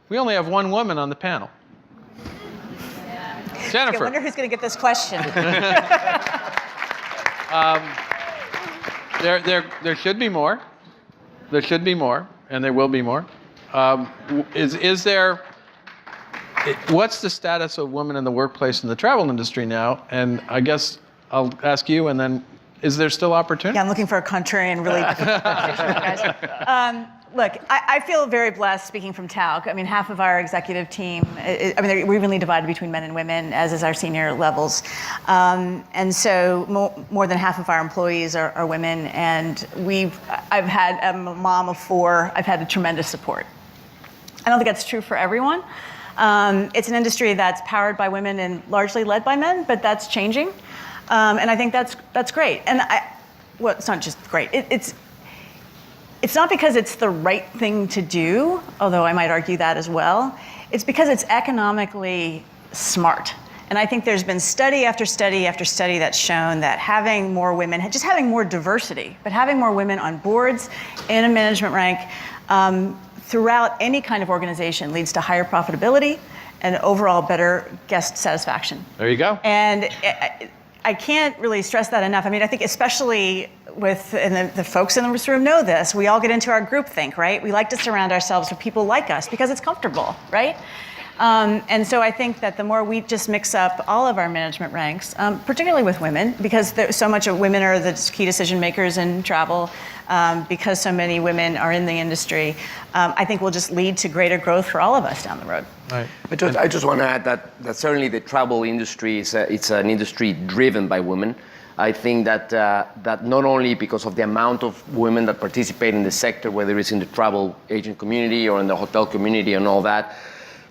We only have one woman on the panel. Jennifer. I wonder who's going to get this question. There should be more. There should be more, and there will be more. Is there? What's the status of women in the workplace in the travel industry now? And I guess I'll ask you, and then, is there still opportunity? Yeah, I'm looking for a contrarian, really difficult conversation with you guys. Look, I feel very blessed speaking from Tauck. I mean, half of our executive team, they're evenly divided between men and women, as is our senior levels. And so more than half of our employees are women. And I'm a mom of 4. I've had a tremendous support. I don't think that's true for everyone. It's an industry that's powered by women and largely led by men, but that's changing. And I think that's great. And it's not just great. It's not because it's the right thing to do, although I might argue that as well. It's because it's economically smart. And I think there's been study after study after study that's shown that having more women, just having more diversity, but having more women on boards in a management rank throughout any kind of organization leads to higher profitability and overall better guest satisfaction. There you go. And I can't really stress that enough. I mean, I think especially and the folks in this room know this, we all get into our groupthink, right? We like to surround ourselves with people like us because it's comfortable, right? And so I think that the more we just mix up all of our management ranks, particularly with women, because so much of women are the key decision makers in travel, because so many women are in the industry, I think will just lead to greater growth for all of us down the road. Right. I just want to add that certainly the travel industry it's an industry driven by women. I think that not only because of the amount of women that participate in the sector, whether it's in the travel agent community or in the hotel community and all that,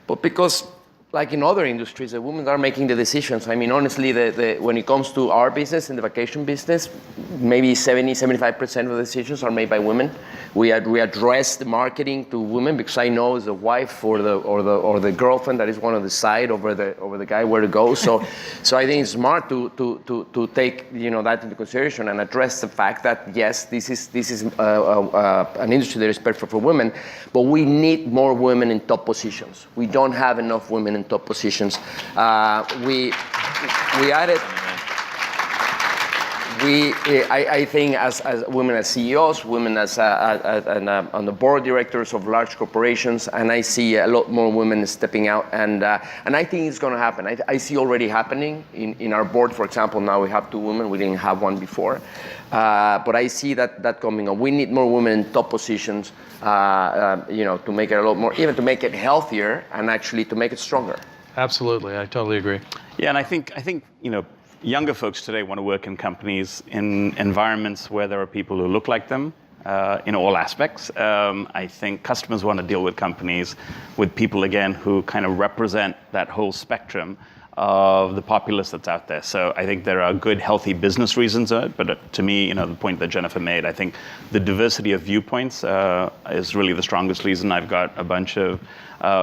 but because, like in other industries, the women are making the decisions. I mean, honestly, when it comes to our business, in the vacation business, maybe 75% of the decisions are made by women. We address the marketing to women because I know as a wife or the girlfriend that is one on the side over the guy where to go. So I think it's smart to take that into consideration and address the fact that yes, this is an industry that is perfect for women, but we need more women in top positions. We don't have enough women in top positions. We added. I think as women as CEOs, women as on the board of directors of large corporations, and I see a lot more women stepping out, and I think it's going to happen. I see already happening in our board, for example. Now we have 2 women. We didn't have one before, but I see that coming on. We need more women in top positions, to make it a lot more, even to make it healthier and actually to make it stronger. Absolutely, I totally agree. Yeah, and I think younger folks today want to work in companies, in environments where there are people who look like them in all aspects. I think customers want to deal with companies, with people, again, who kind of represent that whole spectrum of the populace that's out there. So I think there are good, healthy business reasons, but to me, the point that Jennifer made, I think the diversity of viewpoints is really the strongest reason. I've got a bunch of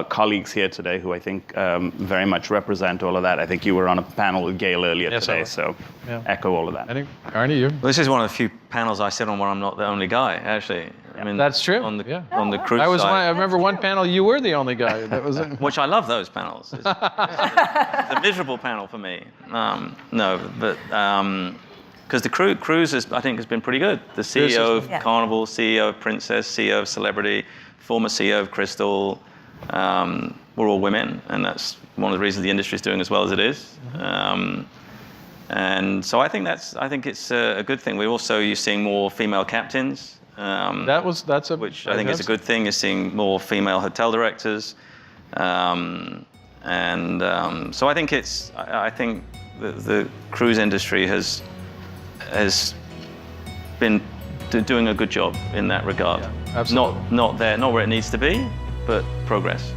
colleagues here today who I think very much represent all of that. I think you were on a panel with Gail earlier today, so echo all of that. Arnie, you? Well, this is one of the few panels I sit on where I'm not the only guy, actually. I mean, that's true. On the cruise side. I remember one panel you were the only guy. That was which I love those panels. It's a miserable panel for me. Because the cruise I think has been pretty good. The CEO of Carnival, CEO of Princess, CEO of Celebrity, former CEO of Crystal, we're all women, and that's one of the reasons the industry is doing as well as it is. And so I think it's a good thing. You're seeing more female captains. Which I think is a good thing. You're seeing more female hotel directors, so I think the cruise industry has been doing a good job in that regard. Yeah, absolutely. Not where it needs to be, but progress.